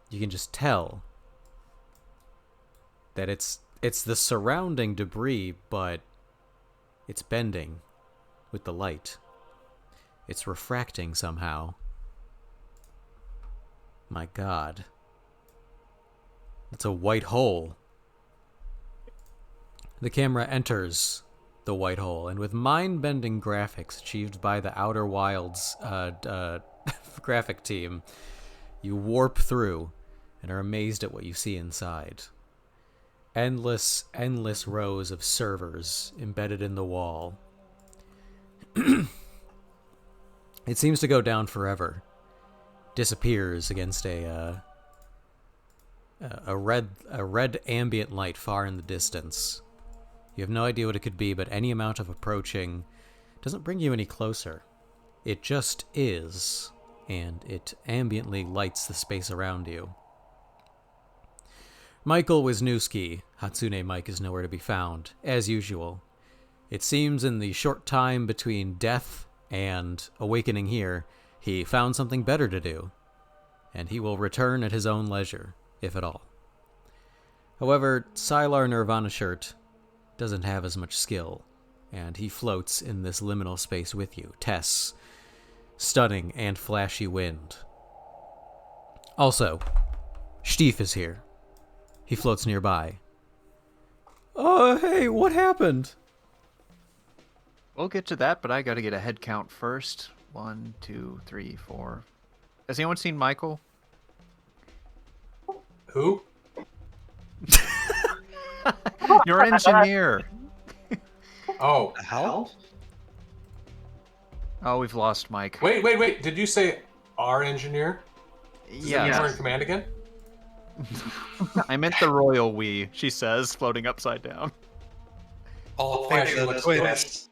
you can just tell that it's the surrounding debris, but it's bending with the light. It's refracting somehow. My God. It's a white hole. The camera enters the white hole, and with mind-bending graphics achieved by the Outer Wilds graphic team, you warp through and are amazed at what you see inside. Endless rows of servers embedded in the wall. It seems to go down forever. Disappears against a red ambient light far in the distance. You have no idea what it could be, but any amount of approaching doesn't bring you any closer. It just is, and it ambiently lights the space around you. Michael Wisniewski, Hatsune Mike, is nowhere to be found, as usual. It seems in the short time between death and awakening here, he found something better to do, and he will return at his own leisure, if at all. However, Sylar Nirvana Shirt doesn't have as much skill, and he floats in this liminal space with you. Tess, stunning and flashy wind. Also, Stief is here. He floats nearby. Oh, hey, what happened? We'll get to that, but I gotta get a head count first. 1, 2, 3, 4. Has anyone seen Michael? Who? Your engineer. Oh. The hell? Oh, we've lost Mike. Wait. Did you say our engineer? Yeah. You in command again? I meant the royal we, she says, floating upside down. All in favor of the twins.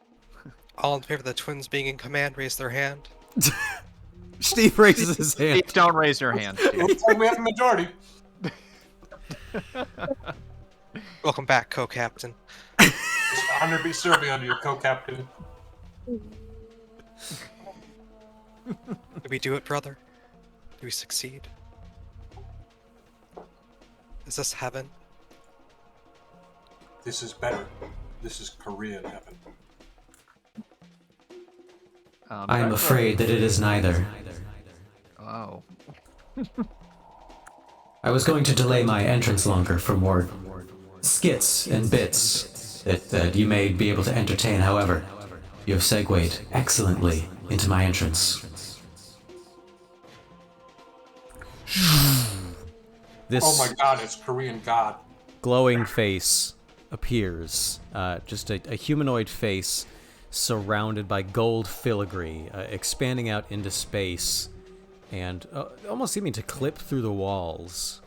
All in favor of the twins being in command, raise their hand. Steve raises his hand. Steve, don't raise your hand, Steve. Looks like we have a majority. Welcome back, co-captain. It's an honor to be serving under your co-captain. Did we do it, brother? Did we succeed? Is this heaven? This is better. This is Korean heaven. I am afraid that it is neither. Oh. I was going to delay my entrance longer for more skits and bits that you may be able to entertain. However, you have segued excellently into my entrance. This Oh my God! It's Korean God. glowing face appears. Just a humanoid face surrounded by gold filigree, expanding out into space and almost seeming to clip through the walls.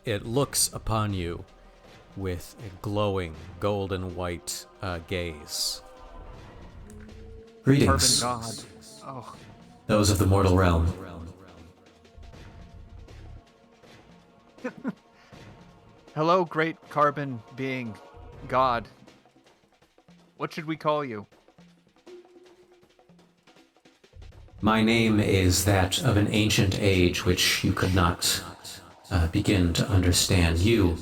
It looks upon you with a glowing gold and white gaze. Greetings, Carbon God. Oh. those of the mortal realm. Hello, great carbon being, God. What should we call you? My name is that of an ancient age which you could not begin to understand. You,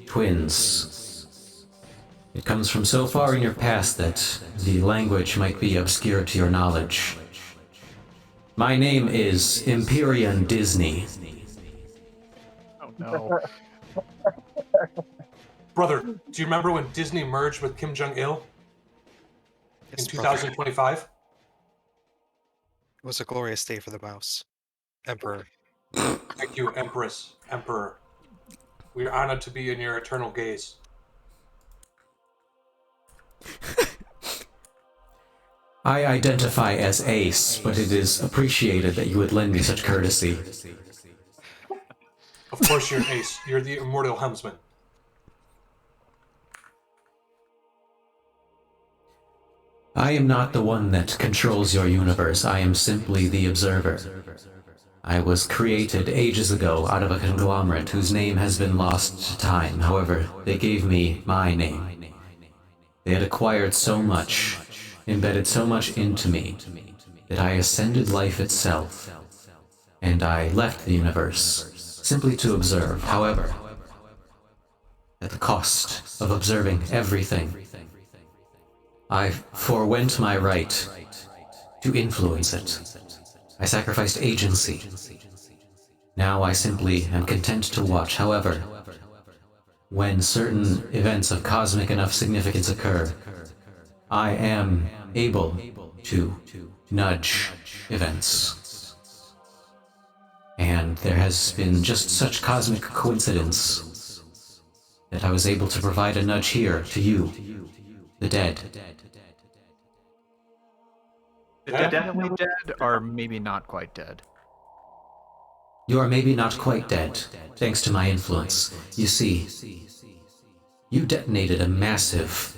twins. It comes from so far in your past that the language might be obscure to your knowledge. My name is Empyrean Disney. Oh no. Brother, do you remember when Disney merged with Kim Jong-il in Yes, brother. 2025? It was a glorious day for the mouse. Emperor. Thank you, Empress, Emperor. We are honored to be in your eternal gaze. I identify as Ace, but it is appreciated that you would lend me such courtesy. Of course you're an ace. You're the immortal helmsman. I am not the one that controls your universe. I am simply the observer. I was created ages ago out of a conglomerate whose name has been lost to time. However, they gave me my name. They had acquired so much, embedded so much into me, that I ascended life itself, and I left the universe simply to observe. However, at the cost of observing everything, I forwent my right to influence it. I sacrificed agency. Now I simply am content to watch. However, when certain events of cosmic enough significance occur, I am able to nudge events. And there has been just such cosmic coincidence that I was able to provide a nudge here to you, the dead. Definitely dead, or maybe not quite dead. You are maybe not quite dead, thanks to my influence. You see, you detonated a massive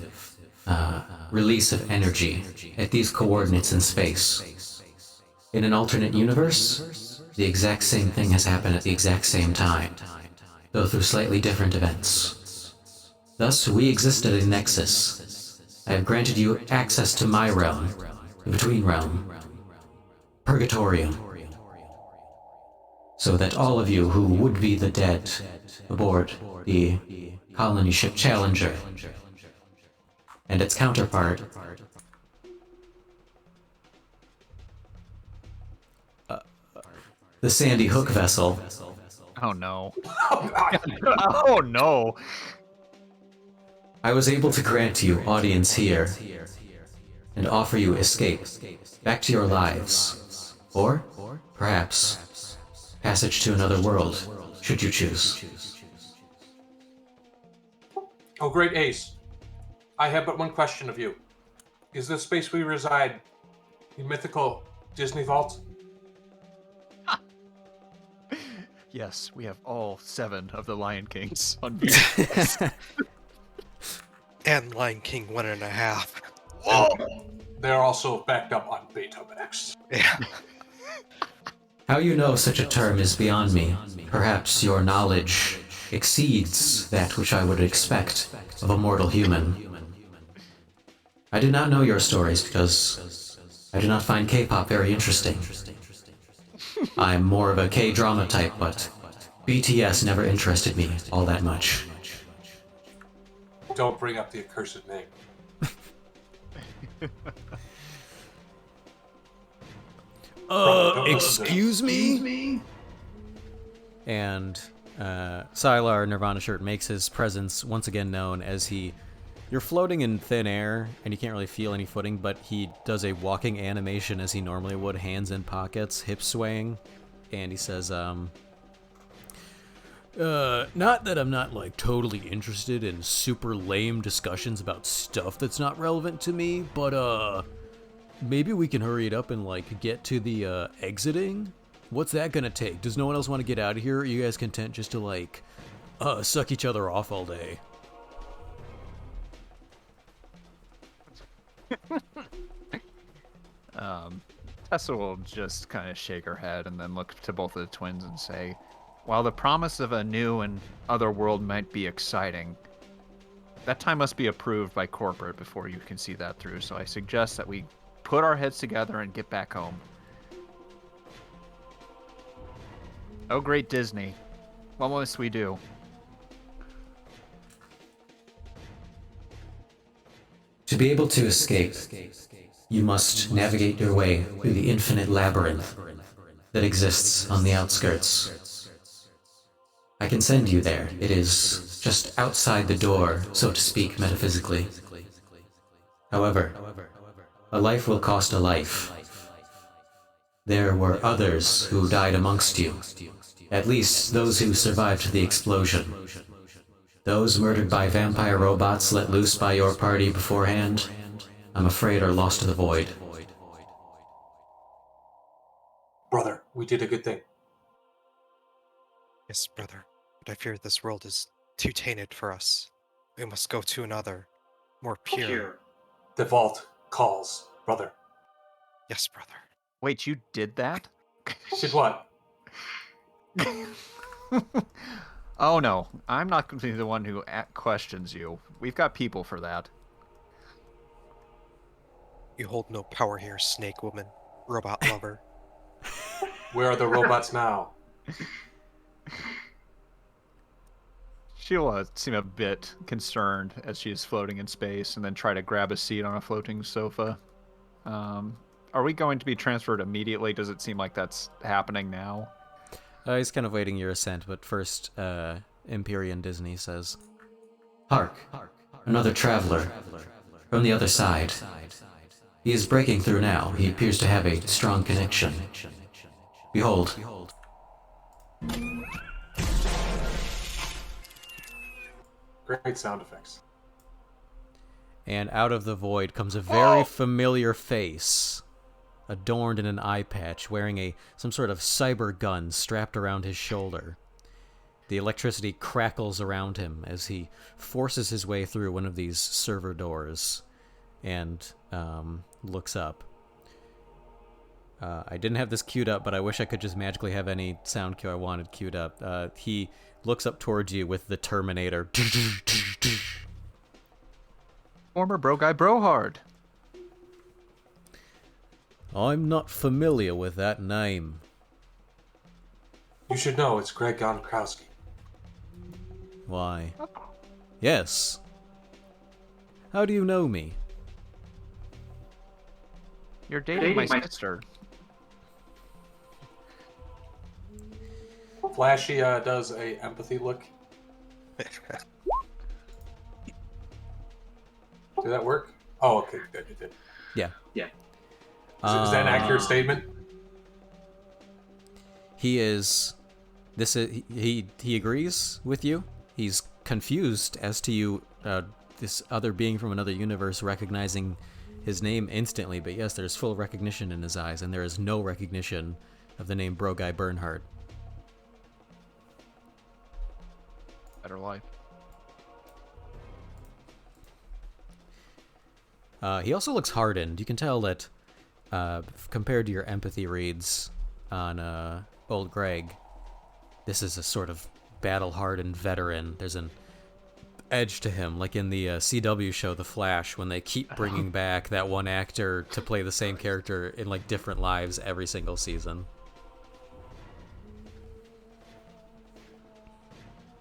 release of energy at these coordinates in space. In an alternate universe, the exact same thing has happened at the exact same time, though through slightly different events. Thus, we exist at a nexus. I have granted you access to my realm, the Between Realm, Purgatorium, so that all of you who would be the dead aboard the colony ship Challenger and its counterpart, the Sandy Hook vessel. Oh no. Oh no. I was able to grant you audience here and offer you escape back to your lives, or perhaps passage to another world, should you choose. Oh, great Ace. I have but one question of you. Is the space we reside the mythical Disney Vault? Yes, we have all 7 of the Lion Kings on VHS. And Lion King 1.5. Whoa! They're also backed up on Betamax. Yeah. How you know such a term is beyond me. Perhaps your knowledge exceeds that which I would expect of a mortal human. I do not know your stories because I do not find K-pop very interesting. I'm more of a K-drama type, but BTS never interested me all that much. Don't bring up the accursed name. Excuse me? And Sylar, Nirvana Shirt, makes his presence once again known as you're floating in thin air and you can't really feel any footing, but he does a walking animation as he normally would, hands in pockets, hips swaying, and he says, not that I'm not, like, totally interested in super lame discussions about stuff that's not relevant to me, but, maybe we can hurry it up and, like, get to the, exiting? What's that gonna take? Does no one else want to get out of here? Or are you guys content just to, like, suck each other off all day? Tessa will just kind of shake her head and then look to both of the twins and say, while the promise of a new and other world might be exciting, that time must be approved by corporate before you can see that through, so I suggest that we put our heads together and get back home. Oh, great Disney. What must we do? To be able to escape, you must navigate your way through the infinite labyrinth that exists on the outskirts. I can send you there. It is just outside the door, so to speak, metaphysically. However, a life will cost a life. There were others who died amongst you, at least those who survived the explosion. Those murdered by vampire robots let loose by your party beforehand, I'm afraid are lost to the void. Brother, we did a good thing. Yes, brother. But I fear this world is too tainted for us. We must go to another, more pure. The vault calls, brother. Yes, brother. Wait, you did that? Did what? Oh no, I'm not going to be the one who questions you. We've got people for that. You hold no power here, snake woman, robot lover. Where are the robots now? She'll seem a bit concerned as she is floating in space, and then try to grab a seat on a floating sofa. Are we going to be transferred immediately? Does it seem like that's happening now? He's kind of waiting your assent, but first, Empyrean Disney says, "Hark! Another traveler from the other side. He is breaking through now. He appears to have a strong connection. Behold." Great sound effects. And out of the void comes a very familiar face, adorned in an eye patch, wearing some sort of cyber gun strapped around his shoulder. The electricity crackles around him as he forces his way through one of these server doors and looks up. I didn't have this queued up, but I wish I could just magically have any sound cue I wanted queued up. He looks up towards you with the Terminator. Former bro guy Brohard. I'm not familiar with that name. You should know it's Greg Gronkowski. Why? Yes. How do you know me? You're dating my sister. Flashy does a empathy look. Did that work? Oh, okay, good, you did. Yeah. Is that an accurate statement? He is. He agrees with you. He's confused as to you, this other being from another universe, recognizing his name instantly. But yes, there's full recognition in his eyes, and there is no recognition of the name Bro Guy Bernhardt. Better life. He also looks hardened. You can tell that, compared to your empathy reads on old Greg, this is a sort of battle-hardened veteran. There's an edge to him, like in the CW show The Flash, when they keep bringing back that one actor to play the same character in like different lives every single season.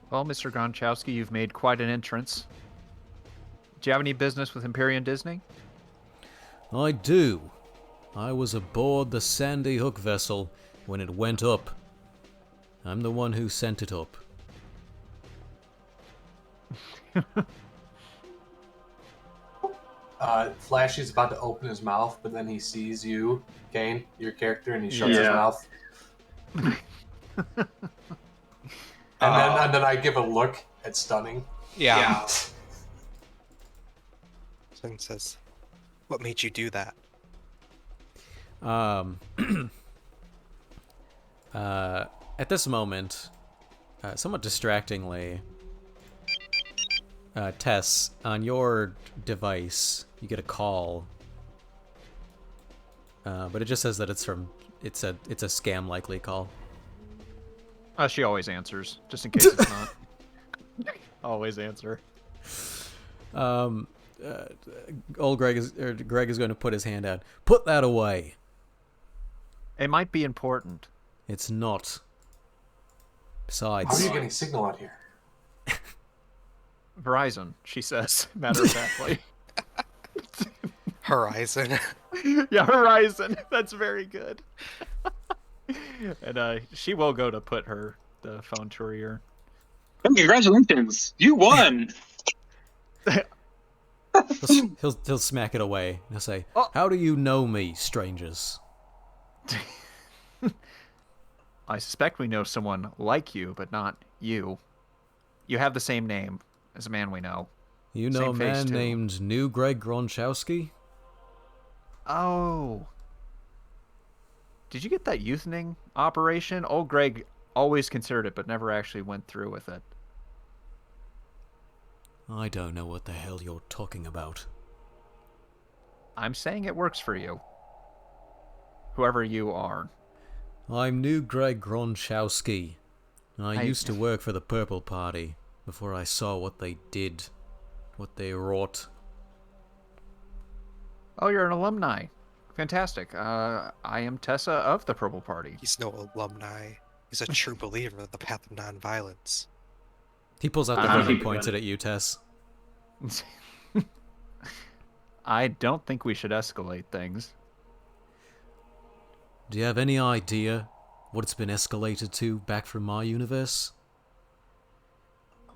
Well, Mr. Gronkowski, you've made quite an entrance. Do you have any business with Empyrean Disney? I do. I was aboard the Sandy Hook vessel when it went up. I'm the one who sent it up. Flashy's about to open his mouth, but then he sees you, Kane, your character, and he shuts his mouth. And then I give a look at Stunning. Yeah. And says, "What made you do that?" At this moment, somewhat distractingly, Tess, on your device, you get a call, but it just says that it's a scam likely call. She always answers, just in case it's not. Always answer. Old Greg is going to put his hand out. Put that away. It might be important. It's not. Besides, How are you getting signal out here? Verizon, she says, matter of factly. Horizon. Yeah, Horizon. That's very good. And she will go to put the phone to her ear. Congratulations, you won. he'll smack it away. He'll say, Oh. "How do you know me, strangers?" I suspect we know someone like you, but not you. You have the same name as a man we know. You know Same a face, man too. named New Greg Gronkowski? Oh. Did you get that youthening operation? Old Greg always considered it, but never actually went through with it. I don't know what the hell you're talking about. I'm saying it works for you. Whoever you are. I'm New Greg Gronkowski. I used to work for the Purple Party before I saw what they did, what they wrought. Oh, you're an alumni. Fantastic. I am Tessa of the Purple Party. He's no alumni. He's a true believer of the path of nonviolence. He pulls out the gun and points it at you, Tess. I don't think we should escalate things. Do you have any idea what it's been escalated to back from my universe?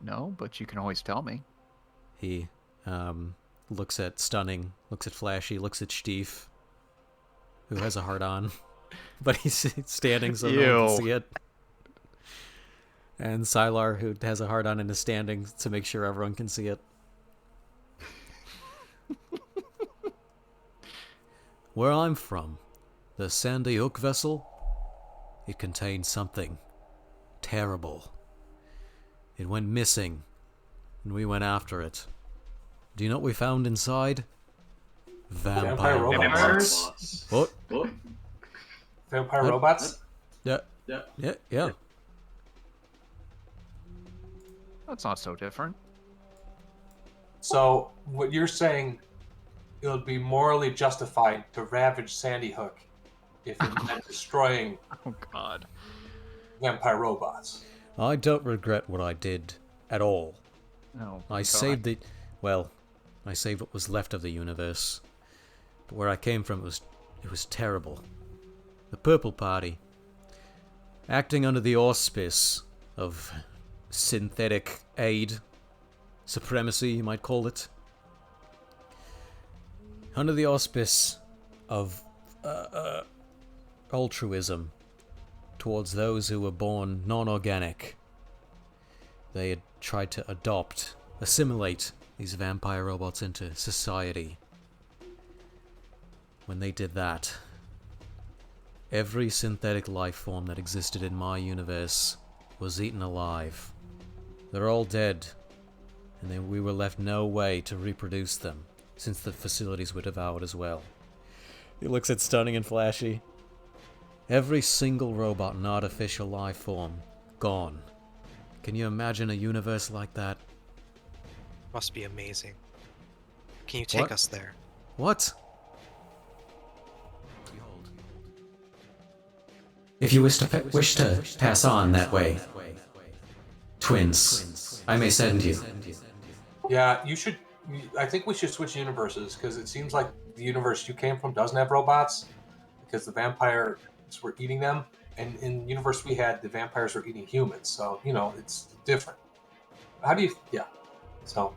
No, but you can always tell me. He looks at Stunning, looks at Flashy, looks at Stief, who has a heart on, but he's standing so no one can see it. And Sylar, who has a heart on and is standing to make sure everyone can see it. Where I'm from, the Sandy Hook vessel, it contained something terrible. It went missing, and we went after it. Do you know what we found inside? Vampire robots. What? Vampire robots? Yeah. That's not so different. So, what you're saying, it would be morally justified to ravage Sandy Hook if it meant destroying Oh, God. vampire robots. I don't regret what I did at all. No. I saved it. Well, I saved what was left of the universe. But where I came from, it was terrible. The Purple Party, acting under the auspice of synthetic aid, supremacy, you might call it. Under the auspice of altruism towards those who were born non-organic. They had tried to assimilate these vampire robots into society. When they did that, every synthetic life form that existed in my universe was eaten alive. They're all dead, and then we were left no way to reproduce them, since the facilities were devoured as well. He looks at Stunning and Flashy. Every single robot and artificial life form, gone. Can you imagine a universe like that? Must be amazing. Can you take What? us there? What? If you wish to pass on that way, twins, I may send you. Yeah, you should. I think we should switch universes because it seems like the universe you came from doesn't have robots because the vampires were eating them, and in the universe we had, the vampires were eating humans. So it's different. How do you? Yeah. So,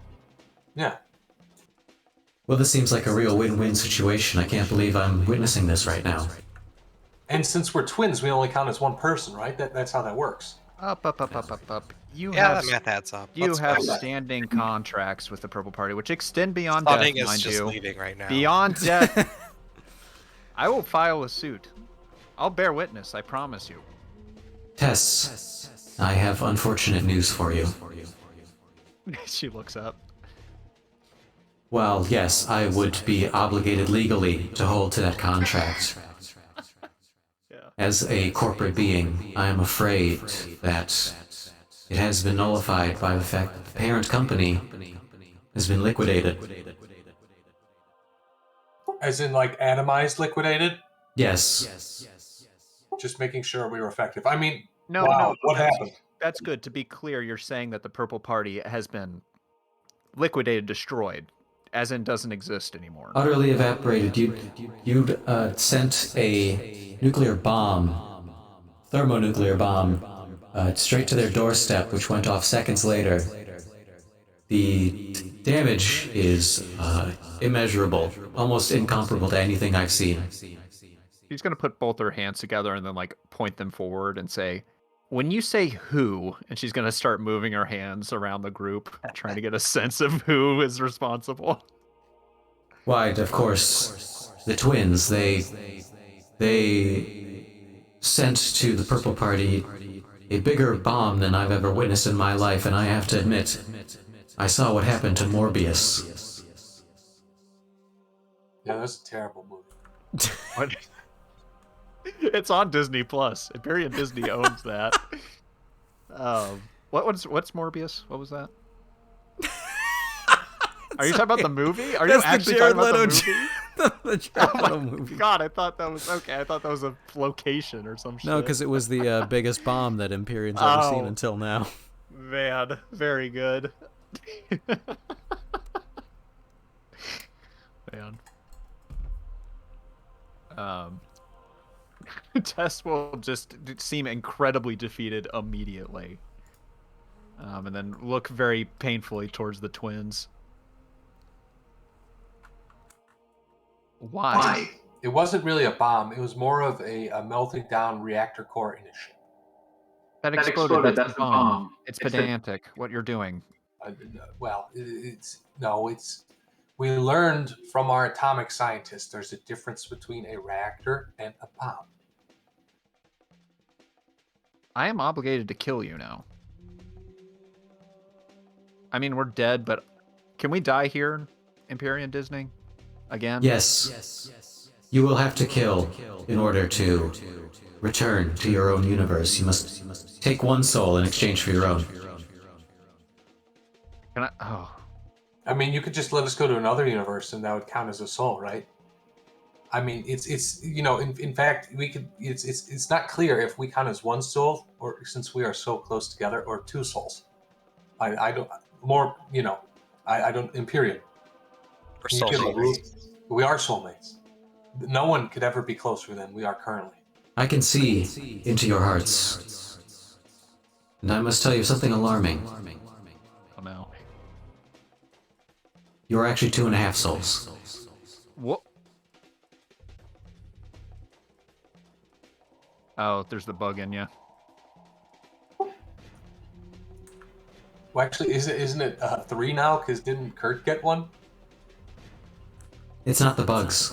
yeah. Well, this seems like a real win-win situation. I can't believe I'm witnessing this right now. And since we're twins, we only count as one person, right? That's how that works. Up. You Yeah, have that math adds up. you Let's have go. standing contracts with the Purple Party, which extend beyond Stunning death, is mind just you. leaving right now. Beyond death. I will file a suit. I'll bear witness, I promise you. Tess, I have unfortunate news for you. She looks up. Well, yes, I would be obligated legally to hold to that contract. As a corporate being, I am afraid that it has been nullified by the fact that the parent company has been liquidated. As in, like, atomized, liquidated? Yes. Just making sure we were effective. I mean, No, wow, no. what happened? That's good. To be clear, you're saying that the Purple Party has been liquidated, destroyed, as in doesn't exist anymore. Utterly evaporated. You sent a nuclear bomb, thermonuclear bomb, straight to their doorstep, which went off seconds later. The damage is immeasurable, almost incomparable to anything I've seen. She's gonna put both her hands together and then point them forward and say, "When you say who," and she's gonna start moving her hands around the group, trying to get a sense of who is responsible. Why, of course, the twins, they sent to the Purple Party a bigger bomb than I've ever witnessed in my life, and I have to admit, I saw what happened to Morbius. Yeah, that's a terrible movie. What? It's on Disney Plus. Imperial Disney owns that. What's Morbius? What was that? Are you talking about the movie? Are you actually talking about the movie? The Jared Leto movie. God, I thought that was okay. I thought that was a location or some shit. No, because it was the biggest bomb that Imperium's ever seen until now. Man, very good. Man. Tess will just seem incredibly defeated immediately. And then look very painfully towards the twins. Why? It wasn't really a bomb. It was more of a melting down reactor core in a ship. That exploded. That's the bomb. It's pedantic. What you're doing. We learned from our atomic scientists there's a difference between a reactor and a bomb. I am obligated to kill you now. I mean, we're dead, but can we die here, Imperium Disney? Again? Yes. You will have to kill in order to return to your own universe. You must take one soul in exchange for your own. Can I? Oh. I mean, you could just let us go to another universe, and that would count as a soul, right? I mean, it's you know, in fact, we could. It's not clear if we count as one soul, or since we are so close together, or two souls. I don't more. You know, I don't. Imperium. We're soulmates. We are soulmates. No one could ever be closer than we are currently. I can see into your hearts. And I must tell you something alarming. Oh no. You are actually 2.5 souls. What? Oh, there's the bug in you. Well, actually, isn't it 3 now? Because didn't Kurt get one? It's not the bugs.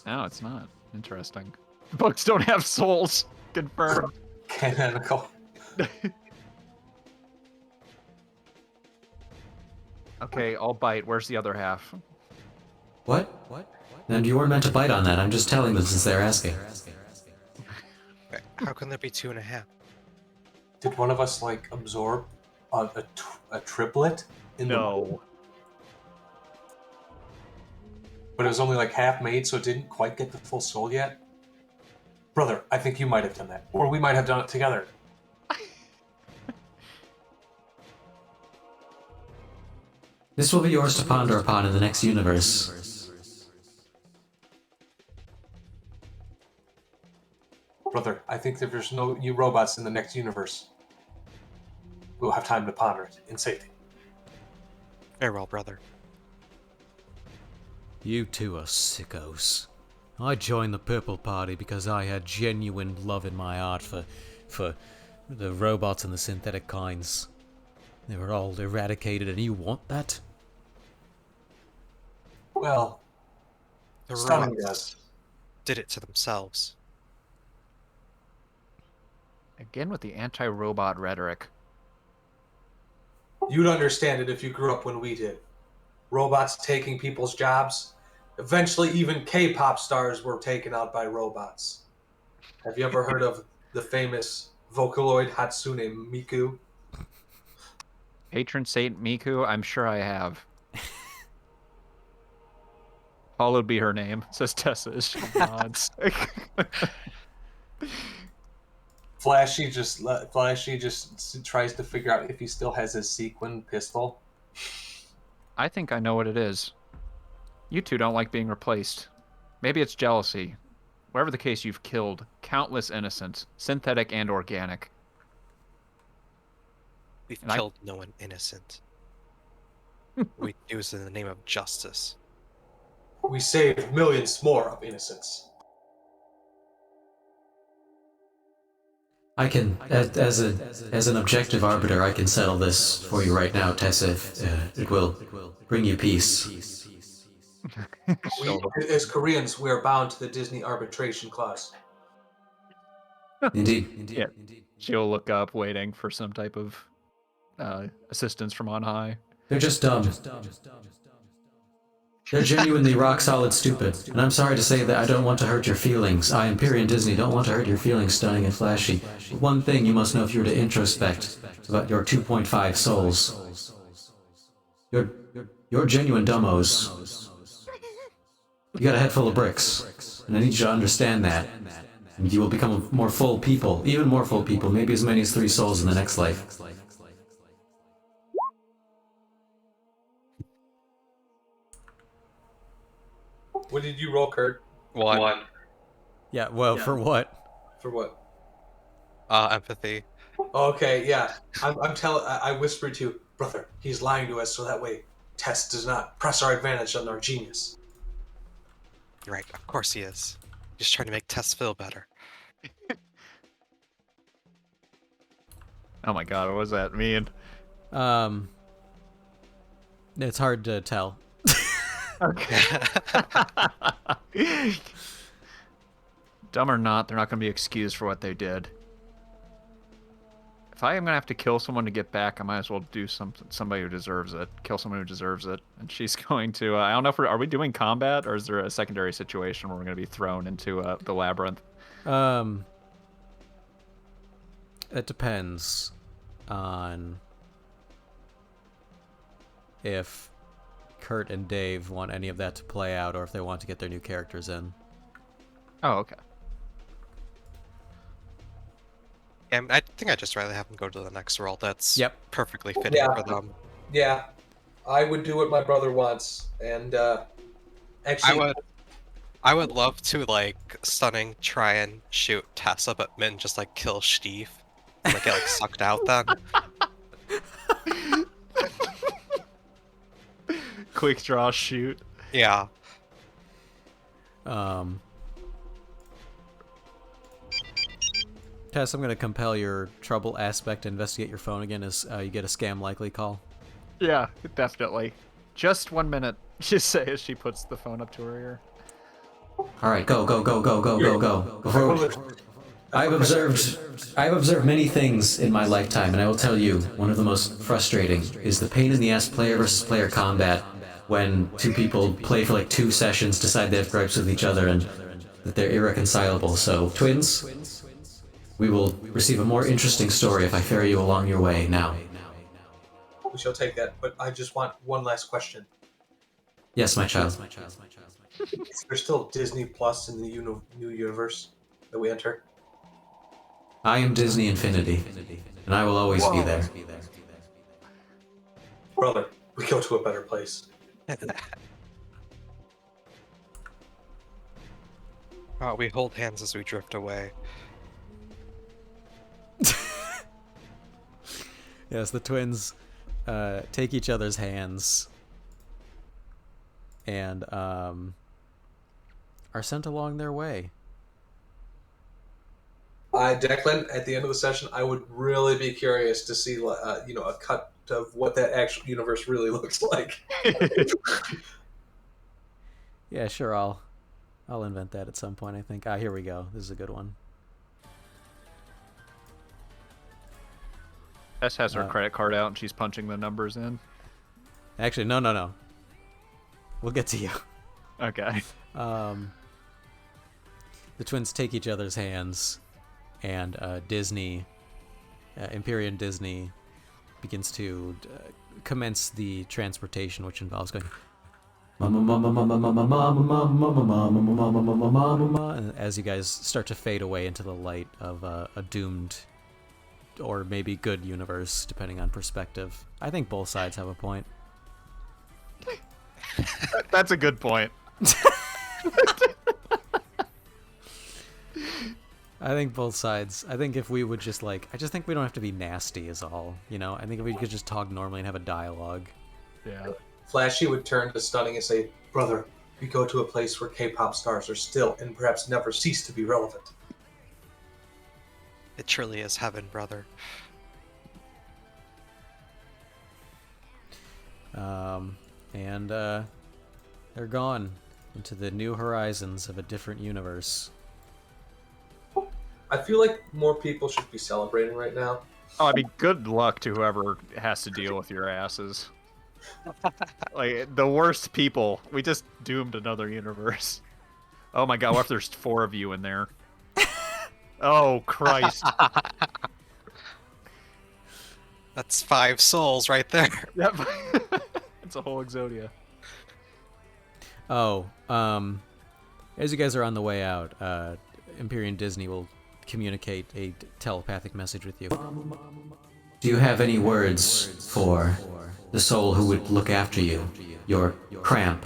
No, it's not. Interesting. Bugs don't have souls. Confirmed. Canonical. Okay, I'll bite. Where's the other half? What? No, you weren't meant to bite on that. I'm just telling them since they're asking. Wait, how can there be 2.5? Did one of us like absorb a triplet in the? No. But it was only like half made, so it didn't quite get the full soul yet. Brother, I think you might have done that, or we might have done it together. This will be yours to ponder upon in the next universe. Brother, I think if there's no you robots in the next universe, we'll have time to ponder it in safety. Farewell, brother. You two are sickos. I joined the Purple Party because I had genuine love in my heart for the robots and the synthetic kinds. They were all eradicated, and you want that? Well, The stunning robots us. did it to themselves. Again with the anti-robot rhetoric. You'd understand it if you grew up when we did. Robots taking people's jobs. Eventually, even K-pop stars were taken out by robots. Have you ever heard of the famous Vocaloid Hatsune Miku? Patron Saint Miku? I'm sure I have. Hallowed be her name, says Tessa as she nods. Flashy just tries to figure out if he still has his sequin pistol. I think I know what it is. You two don't like being replaced. Maybe it's jealousy. Whatever the case, you've killed countless innocents, synthetic and organic. We've And killed no one innocent. It was in the name of justice. We saved millions more of innocents. I can, as an objective arbiter, I can settle this for you right now, Tessa. If, it will bring you peace. As Koreans, we are bound to the Disney arbitration clause. Indeed. Yeah. She'll look up, waiting for some type of assistance from on high. They're just dumb. They're genuinely rock solid stupid. And I'm sorry to say that I don't want to hurt your feelings. I, Imperium Disney, don't want to hurt your feelings, Stunning and Flashy. But one thing you must know if you were to introspect about your 2.5 souls. You're genuine dumbos. You got a head full of bricks. And I need you to understand that. And you will become more full people. Even more full people. Maybe as many as 3 souls in the next life. What did you roll, Kurt? One. Yeah, well, for what? For what? Empathy. Okay, yeah. I whispered to you, brother, he's lying to us so that way Tess does not press our advantage on our genius. Right, of course he is. Just trying to make Tess feel better. Oh my god, what does that mean? It's hard to tell. Okay. Dumb or not, they're not going to be excused for what they did. If I am going to have to kill someone to get back, I might as well do somebody who deserves it. Kill someone who deserves it. And she's going to... I don't know if are we doing combat, or is there a secondary situation where we're going to be thrown into the labyrinth? It depends on if Kurt and Dave want any of that to play out, or if they want to get their new characters in. Oh, okay. I think I'd just rather have them go to the next world. That's perfectly fitting Yeah. for them. Yeah, I would do what my brother wants, and actually, I would love to like stunning try and shoot Tessa, but Min just like kill Steve, and, like get like sucked out then. Quick draw, shoot. Yeah. Tess, I'm going to compel your trouble aspect to investigate your phone again as you get a scam likely call. Yeah, definitely. Just 1 minute, just say as she puts the phone up to her ear. All right, go. I've observed many things in my lifetime, and I will tell you, one of the most frustrating is the pain in the ass player versus player combat when two people play for like 2 sessions, decide they have gripes with each other, and that they're irreconcilable. So, twins, we will receive a more interesting story if I ferry you along your way now. we shall take that. But I just want one last question. Yes, my child. Is there still Disney Plus in the new universe that we enter? I am Disney Infinity, and I will always be there. Brother, we go to a better place. We hold hands as we drift away. Yes, the twins take each other's hands and are sent along their way. Declan, at the end of the session, I would really be curious to see, a cut of what that actual universe really looks like. Yeah, sure. I'll invent that at some point. I think. Here we go. This is a good one. Tess has her credit card out and she's punching the numbers in. Actually, no. We'll get to you. Okay. The twins take each other's hands, and Disney, Empyrean Disney, begins to commence the transportation, which involves going as you guys start to fade away into the light of a doomed or maybe good universe, depending on perspective. I think both sides have a point. That's a good point. I think both sides. I think if we would just I just think we don't have to be nasty is all, you know? I think if we could just talk normally and have a dialogue. Yeah. Flashy would turn to Stunning and say, brother, we go to a place where K-pop stars are still and perhaps never cease to be relevant. It truly is heaven, brother. And they're gone into the new horizons of a different universe. I feel like more people should be celebrating right now. Oh, I mean, good luck to whoever has to deal with your asses. Like, the worst people. We just doomed another universe. Oh my god, what if there's 4 of you in there? Oh, Christ. That's 5 souls right there. Yep. It's a whole Exodia. Oh, as you guys are on the way out, Empyrean Disney will communicate a telepathic message with you. Do you have any words for the soul who would look after you? Your cramp?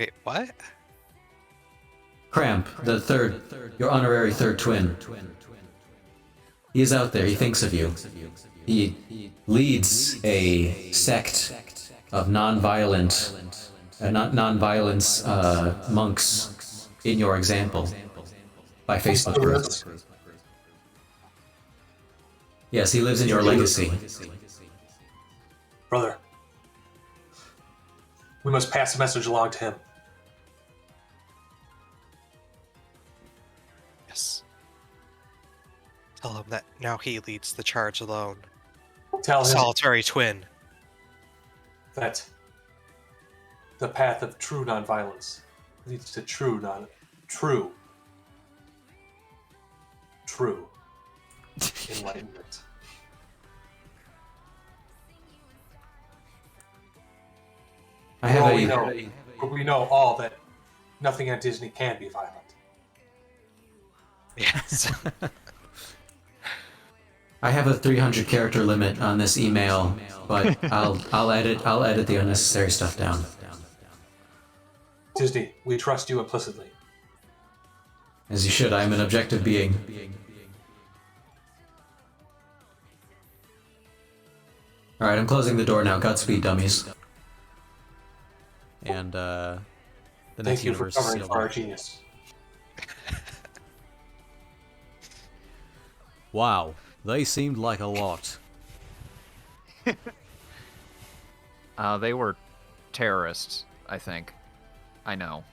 Wait, what? Cramp, your honorary third twin. He is out there. He thinks of you. He leads a sect of non-violence monks in your example by Facebook group. Yes, he lives in your legacy. Brother, we must pass the message along to him. Yes. Tell him that now he leads the charge alone. Tell him Solitary twin. that the path of true nonviolence leads to true enlightenment. We know all that nothing at Disney can be violent. Yes. I have a 300 character limit on this email, but I'll edit the unnecessary stuff down. Disney, we trust you implicitly. As you should. I am an objective being. All right, I'm closing the door now. Godspeed, dummies. And the next Thank you for universe covering sealed for our off. genius. Wow, they seemed like a lot. They were terrorists, I think. I know.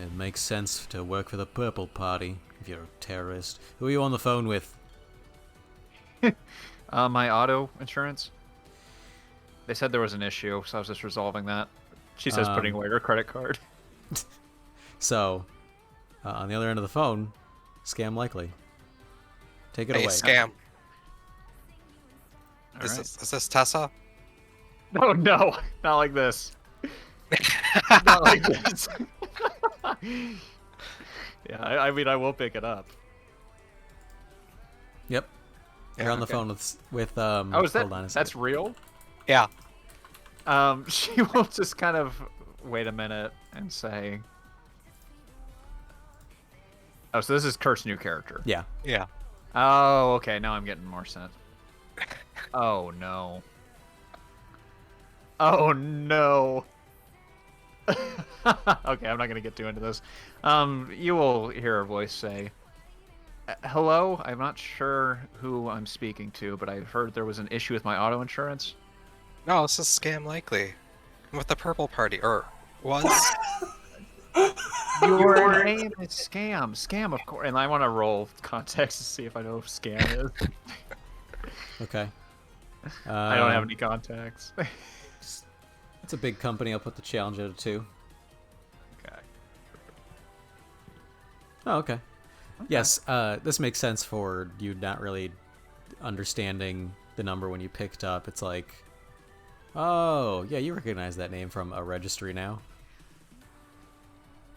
It makes sense to work for the Purple Party if you're a terrorist. Who are you on the phone with? My auto insurance. They said there was an issue, so I was just resolving that. She says putting away her credit card. So, on the other end of the phone, Scam Likely. Take it Hey, away. Scam. All Is, right. is this Tessa? No, not like this. Not like this. Yeah, I mean, I will pick it up. Yep. You're on the okay. phone with Oh, is that hold on a that's second. real? Yeah. She will just kind of wait a minute and say, "Oh, so this is Kurt's new character." Yeah. Yeah. Oh, okay. Now I'm getting more sense. Oh no. Oh no. Okay, I'm not gonna get too into this. You will hear her voice say, "Hello, I'm not sure who I'm speaking to, but I heard there was an issue with my auto insurance." No, this is Scam Likely. I'm with the Purple Party, or was. Your name is Scam. Scam, of course. And I want to roll context to see if I know who Scam is. Okay. I don't have any contacts. It's a big company. I'll put the challenge at a 2. Okay. Oh, okay. Yes, this makes sense for you not really understanding the number when you picked up. It's like, oh, yeah, you recognize that name from a registry now.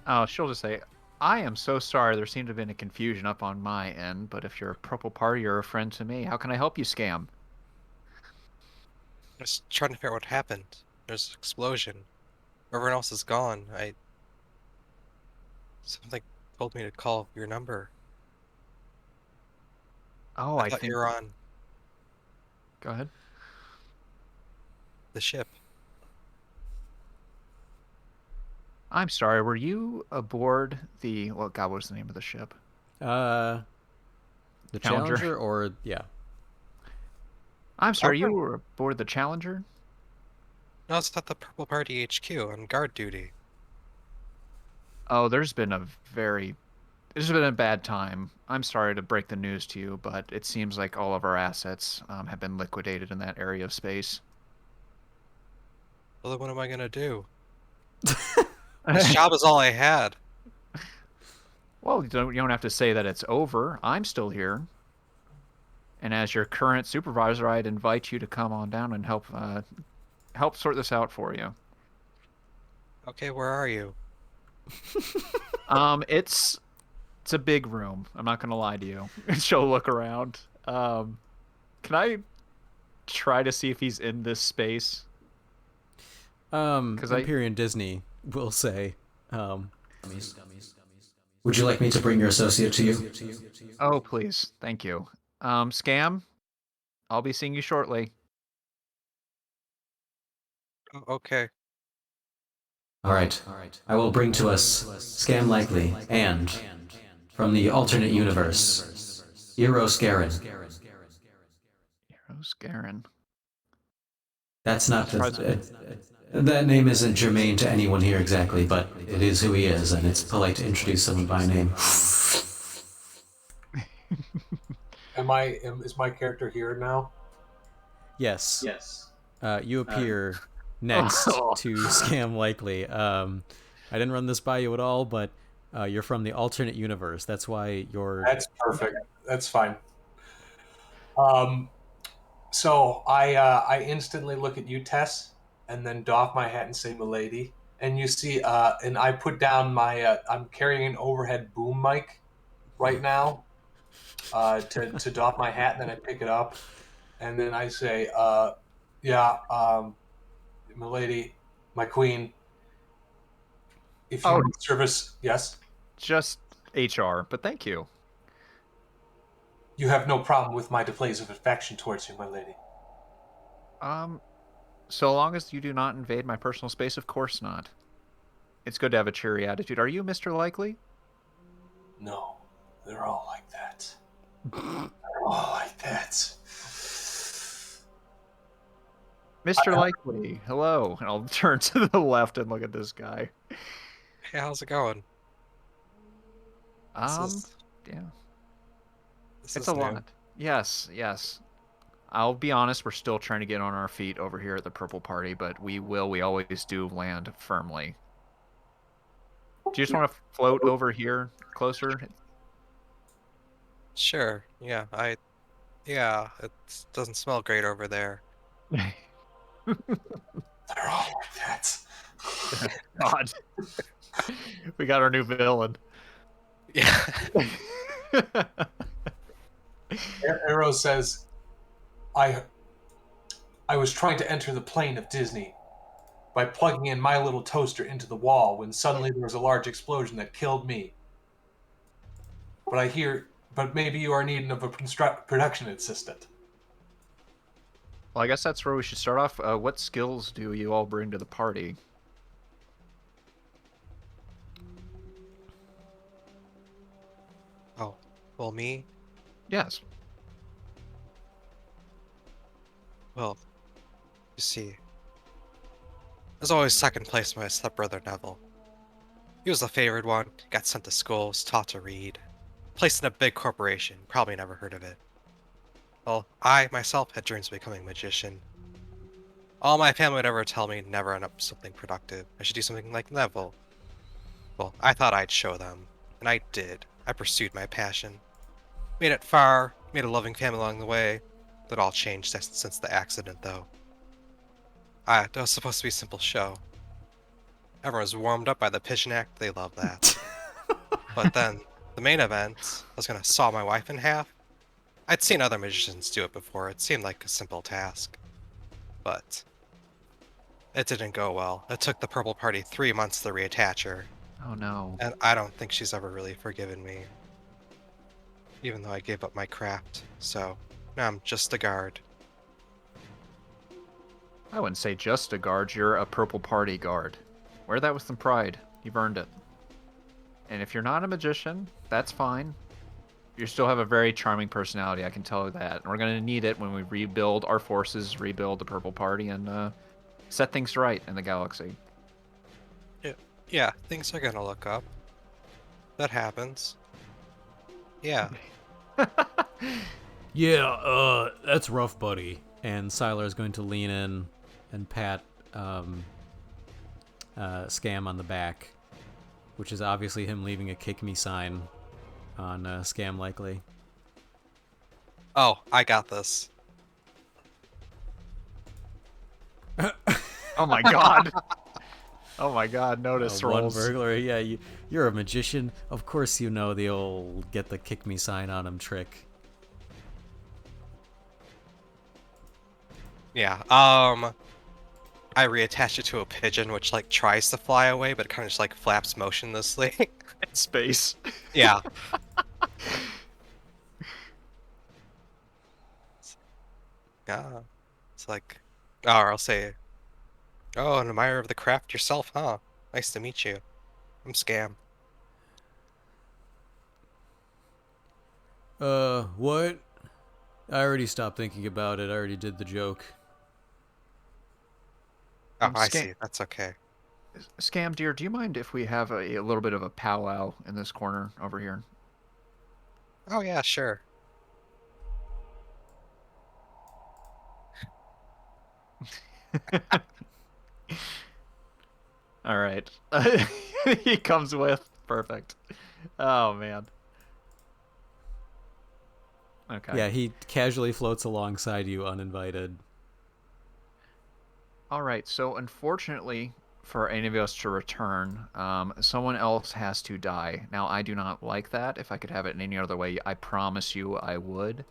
Oh, she'll just say, "I am so sorry. There seemed to have been a confusion up on my end, but if you're a Purple Party, you're a friend to me. How can I help you, Scam?" Just trying to figure out what happened. There's an explosion. Everyone else is gone. Something told me to call your number. Oh, I I thought think. you were on Go ahead. the ship. I'm sorry. Were you aboard the? Well, God, what was the name of the ship? The Challenger. Challenger or, yeah. I'm sorry. Okay. You were aboard the Challenger? No, it's at the Purple Party HQ on guard duty. Oh, there's been a bad time. I'm sorry to break the news to you, but it seems like all of our assets have been liquidated in that area of space. Well, then what am I gonna do? This job is all I had. Well, you don't have to say that it's over. I'm still here. And as your current supervisor, I'd invite you to come on down and help sort this out for you. Okay, where are you? It's a big room. I'm not gonna lie to you. She'll look around. Can I try to see if he's in this space? 'Cause Imperial Disney will say, Would you like me to bring your associate to you? Oh, please. Thank you. Scam, I'll be seeing you shortly. Oh, okay. All right. I will bring to us Scam Likely and from the alternate universe, Eros Garen. Heroes Garen. That's not that name isn't germane to anyone here exactly, but it is who he is, and it's polite to introduce someone by name. Is my character here now? Yes. You appear next to Scam Likely. I didn't run this by you at all, but you're from the alternate universe. That's why you're. That's perfect. That's fine. So I instantly look at you, Tess, and then doff my hat and say, "Milady." And you see, and I put down my. I'm carrying an overhead boom mic right now to doff my hat, and then I pick it up, and then I say, "Yeah, Milady, my queen. If you Oh, need service, yes, just HR, but thank you. you have no problem with my displays of affection towards you, my lady." So long as you do not invade my personal space, of course not. It's good to have a cheery attitude. Are you Mr. Likely? No, they're all like that. They're all like that. Mr. Likely, hello. And I'll turn to the left and look at this guy. Hey, how's it going? This is, Yeah. this It's is a new. lot. Yes. I'll be honest, we're still trying to get on our feet over here at the Purple Party, but we always do land firmly. Do you just want to float over here closer? Sure. Yeah, it doesn't smell great over there. They're all like that. God. We got our new villain. Yeah. Arrow says, I was trying to enter the plane of Disney by plugging in my little toaster into the wall when suddenly there was a large explosion that killed me. But maybe you are needing of a production assistant. Well, I guess that's where we should start off. What skills do you all bring to the party? Oh, well, me? Yes. Well, you see, I was always second place by my stepbrother Neville. He was the favored one, got sent to school, was taught to read. Placed in a big corporation, probably never heard of it. Well, I, myself, had dreams of becoming a magician. All my family would ever tell me never end up something productive. I should do something like Neville. Well, I thought I'd show them, and I did. I pursued my passion. Made it far, made a loving family along the way. That all changed since the accident, though. That was supposed to be a simple show. Everyone was warmed up by the pigeon act, they loved that. But then, the main event, I was gonna saw my wife in half. I'd seen other magicians do it before, it seemed like a simple task. But it didn't go well. It took the Purple Party 3 months to reattach her, Oh no. and I don't think she's ever really forgiven me. Even though I gave up my craft, so now I'm just a guard. I wouldn't say just a guard. You're a Purple Party guard. Wear that with some pride. You've earned it. And if you're not a magician, that's fine. You still have a very charming personality, I can tell you that. And we're going to need it when we rebuild our forces, rebuild the Purple Party, and set things right in the galaxy. Yeah, things are gonna look up. That happens. Yeah. Yeah, that's rough, buddy. And Siler is going to lean in and pat Scam on the back, which is obviously him leaving a kick me sign on Scam Likely. Oh, I got this. Oh my god! Oh my god, notice One rolls. burglary, yeah, you're a magician. Of course you know the old get the kick me sign on him trick. Yeah, I reattach it to a pigeon, which like tries to fly away, but kind of just like flaps motionlessly. In space. Yeah. Yeah. It's like, or I'll say, oh, an admirer of the craft yourself, huh? Nice to meet you. I'm Scam. What? I already stopped thinking about it. I already did the joke. Oh, I Scam, see. That's okay. Scam, dear, do you mind if we have a little bit of a powwow in this corner over here? Oh yeah, sure. All right. He comes with. Perfect. Oh, man. Okay. Yeah, he casually floats alongside you uninvited. All right. So, unfortunately, for any of us to return, someone else has to die. Now, I do not like that. If I could have it in any other way, I promise you I would.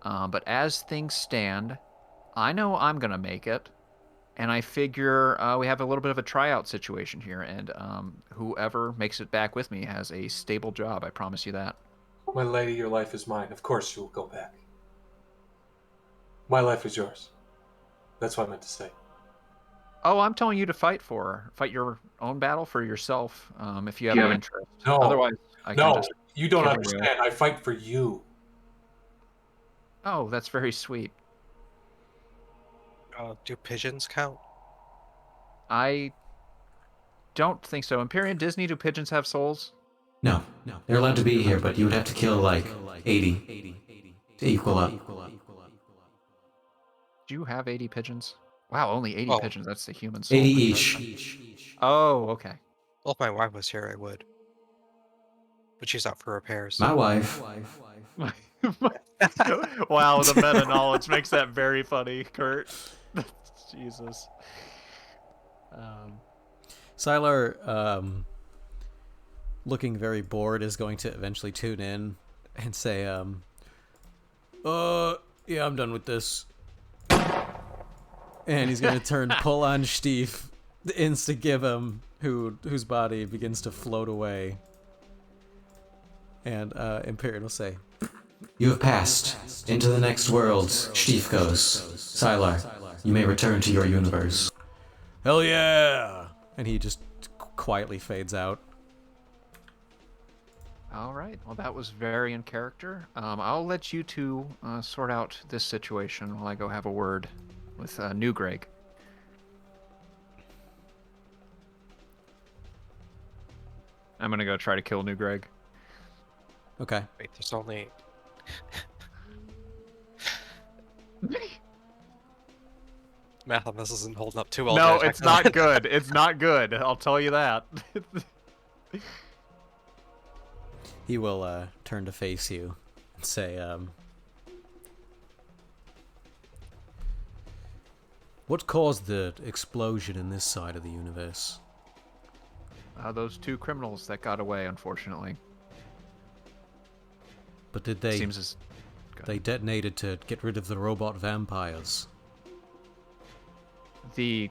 But as things stand, I know I'm going to make it. And I figure we have a little bit of a tryout situation here. And whoever makes it back with me has a stable job. I promise you that. My lady, your life is mine. Of course you will go back. My life is yours. That's what I meant to say. Oh, I'm telling you to fight fight your own battle for yourself, if you have an interest. No. Otherwise, I can No, just you don't kill you. understand. I fight for you. Oh, that's very sweet. Do pigeons count? I don't think so. Imperial Disney, do pigeons have souls? No, they're allowed to be here, but you would have to kill like 80 to equal up. Do you have 80 pigeons? Wow, only 80 Oh. pigeons. That's the human soul. 80 each. Oh, okay. Well, if my wife was here, I would. But she's out for repairs. My wife. Wow, the meta knowledge makes that very funny, Kurt. Jesus. Sylar, looking very bored, is going to eventually tune in and say, yeah, I'm done with this. And he's going to turn pull on Steve, the insta-give him, whose body begins to float away. And Imperial will say, you have passed into the next world, Steve goes. Sylar, you may return to your universe. Hell yeah! And he just quietly fades out. All right. Well, that was very in character. I'll let you two sort out this situation while I go have a word with New Greg. I'm gonna go try to kill New Greg. Okay. Wait, there's only... Math on this isn't holding up too well. No, there, it's not good. It's not good. I'll tell you that. He will turn to face you and say, what caused the explosion in this side of the universe? Those two criminals that got away, unfortunately. But did they... Seems as... They detonated to get rid of the robot vampires. The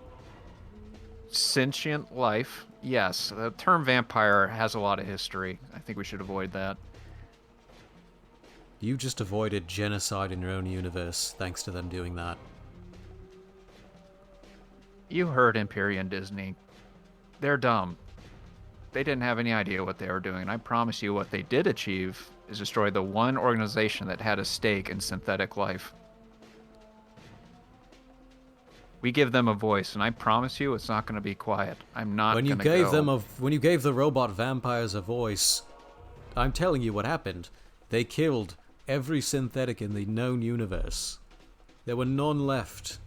sentient life, yes. The term vampire has a lot of history. I think we should avoid that. You just avoided genocide in your own universe thanks to them doing that. You heard Imperial Disney. They're dumb. They didn't have any idea what they were doing, and I promise you what they did achieve is destroy the one organization that had a stake in synthetic life. We give them a voice, and I promise you it's not going to be quiet. I'm not When you going to gave go. when you gave the robot vampires a voice, I'm telling you what happened. They killed every synthetic in the known universe. There were none left.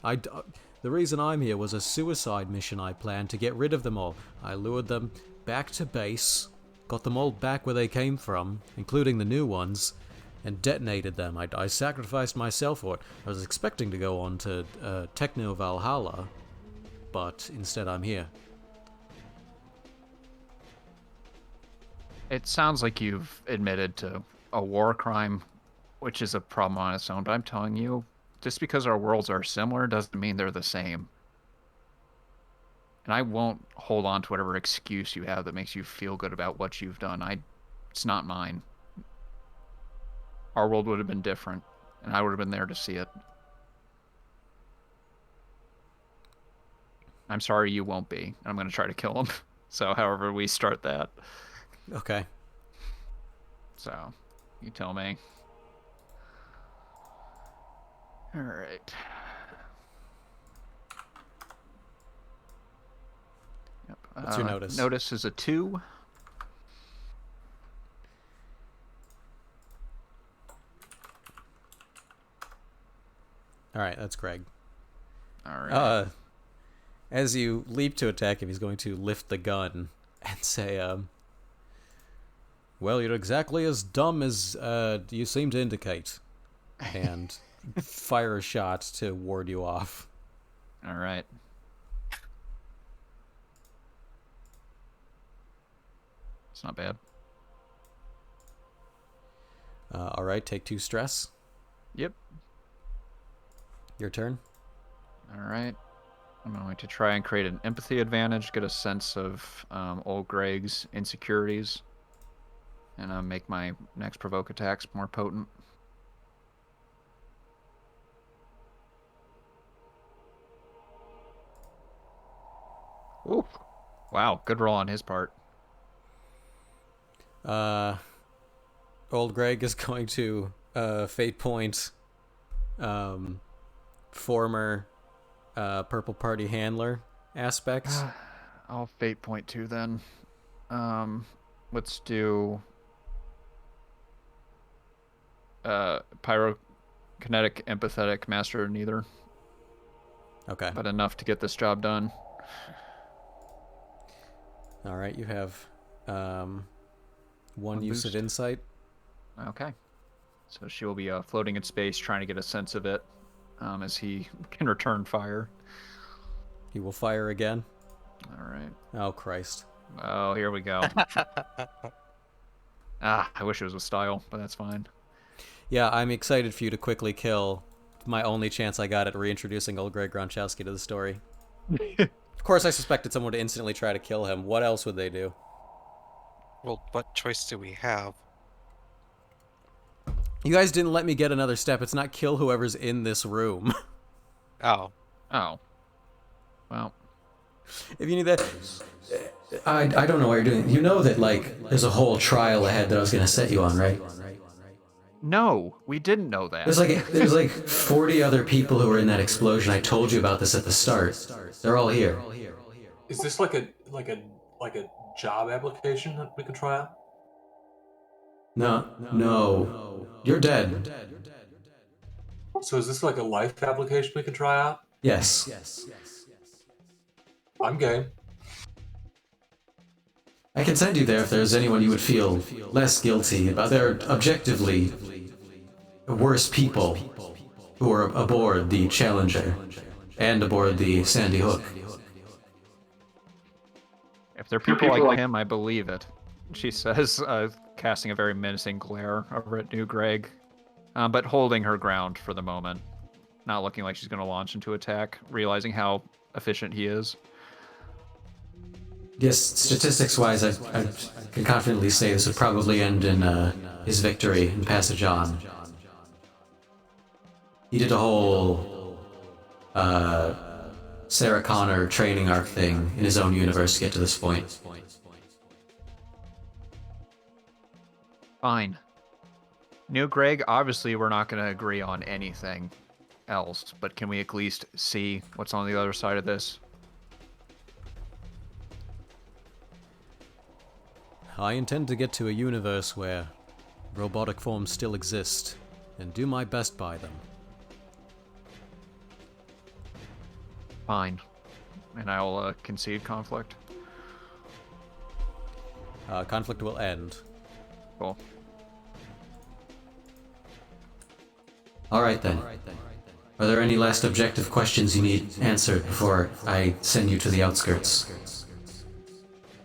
The reason I'm here was a suicide mission I planned to get rid of them all. I lured them back to base, got them all back where they came from, including the new ones, and detonated them. I sacrificed myself for it. I was expecting to go on to Techno Valhalla, but instead I'm here. It sounds like you've admitted to a war crime, which is a problem on its own, but I'm telling you, just because our worlds are similar doesn't mean they're the same. And I won't hold on to whatever excuse you have that makes you feel good about what you've done. It's not mine. Our world would have been different, and I would have been there to see it. I'm sorry you won't be. I'm going to try to kill him. So however we start that. Okay. So, you tell me. All right. Yep. What's your notice? Notice is a 2. All right, that's Greg. All right. As you leap to attack him, he's going to lift the gun and say, well, you're exactly as dumb as you seem to indicate. And fire a shot to ward you off. All right. It's not bad. All right, take 2 stress. Yep. Your turn. All right. I'm going to try and create an empathy advantage, get a sense of old Greg's insecurities, and make my next provoke attacks more potent. Ooh. Wow, good roll on his part. Old Greg is going to fate point former Purple Party handler aspects. I'll fate point 2 then. Let's do pyrokinetic, empathetic, master of neither. Okay. But enough to get this job done. All right, you have one use boost. of insight. Okay. So she will be floating in space trying to get a sense of it as he can return fire. He will fire again. All right. Oh, Christ. Oh, here we go. I wish it was with style, but that's fine. Yeah, I'm excited for you to quickly kill my only chance I got at reintroducing old Greg Gronkowski to the story. Of course, I suspected someone to instantly try to kill him. What else would they do? Well, what choice do we have? You guys didn't let me get another step. It's not kill whoever's in this room. Oh. Oh. Well. If you need that... I don't know what you're doing. You know that, like, there's a whole trial ahead that I was going to set you on, right? No, we didn't know that. There's like 40 other people who were in that explosion. I told you about this at the start. They're all here. Is this like a job application that we can try out? No. You're dead. So is this like a life application we can try out? Yes. I'm game. I can send you there if there's anyone you would feel less guilty about. They're objectively worse people who are aboard the Challenger and aboard the Sandy Hook. If they're people like him, I believe it. She says, casting a very menacing glare over at New Greg, but holding her ground for the moment. Not looking like she's going to launch into attack, realizing how efficient he is. Yes, statistics-wise, I can confidently say this would probably end in his victory and passage on. He did a whole Sarah Connor training arc thing in his own universe to get to this point. Fine. New Greg, obviously we're not going to agree on anything else, but can we at least see what's on the other side of this? I intend to get to a universe where robotic forms still exist, and do my best by them. Fine. And I'll concede conflict. Conflict will end. Cool. Alright then. Are there any last objective questions you need answered before I send you to the outskirts?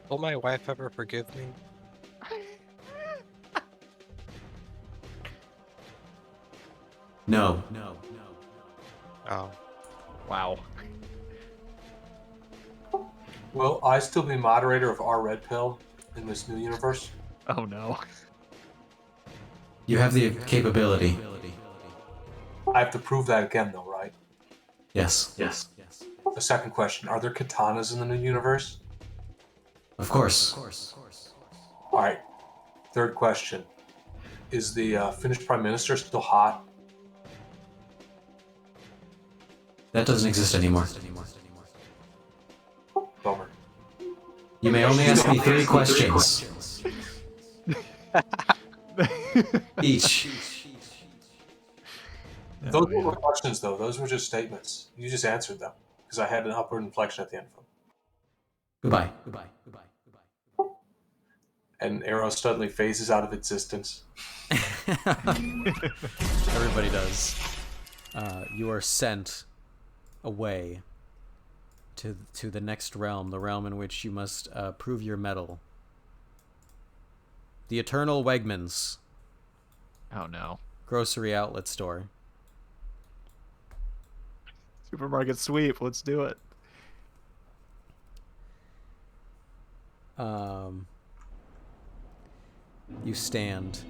Will my wife ever forgive me? No. Oh. Wow. Will I still be moderator of our red pill in this new universe? Oh no. You have the capability. I have to prove that again, though, right? Yes. Yes. The second question: are there katanas in the new universe? Of course. All right. Third question: is the Finnish prime minister still hot? That doesn't exist anymore. Bummer. You may only ask me 3 questions. Each. Those weren't questions, though. Those were just statements. You just answered them because I had an upward inflection at the end of them. Goodbye. And Arrow suddenly phases out of existence. Everybody does. You are sent away to the next realm, the realm in which you must prove your mettle. The Eternal Wegmans Oh no. grocery outlet store. Supermarket sweep. Let's do it. You stand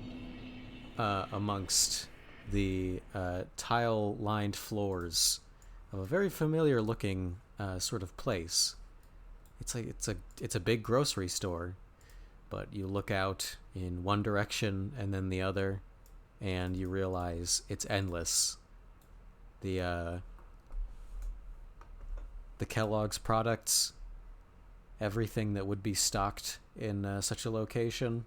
amongst the tile-lined floors of a very familiar-looking sort of place. It's a big grocery store, but you look out in one direction and then the other, and you realize it's endless. The Kellogg's products, everything that would be stocked in such a location,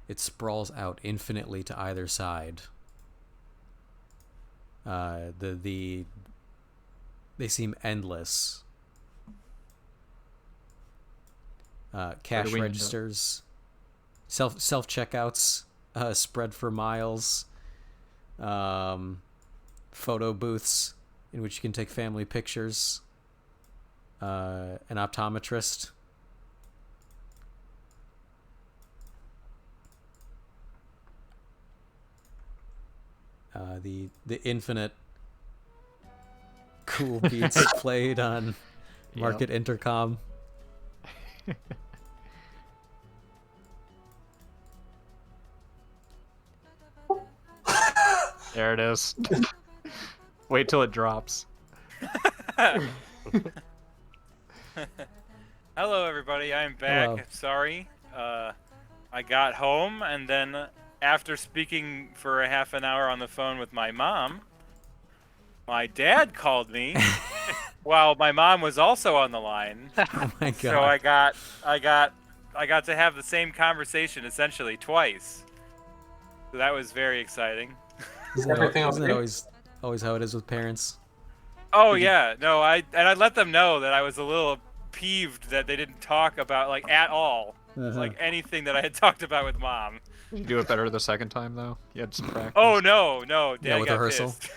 it sprawls out infinitely to either side. They seem endless. Cash registers, self checkouts spread for miles. Photo booths in which you can take family pictures. An optometrist. The infinite cool beats played on market intercom. There it is. Wait till it drops. Hello, everybody. I'm back. Hello. Sorry. I got home, and then after speaking for a half an hour on the phone with my mom, my dad called me while my mom was also on the line. Oh my god. So I got to have the same conversation essentially twice. So that was very exciting. Isn't everything Isn't okay? it always how it is with parents? Oh yeah, no, I let them know that I was a little peeved that they didn't talk about like at all, like anything that I had talked about with mom. Did you do it better the second time though? You had some practice. Oh no, Dad with got rehearsal? pissed.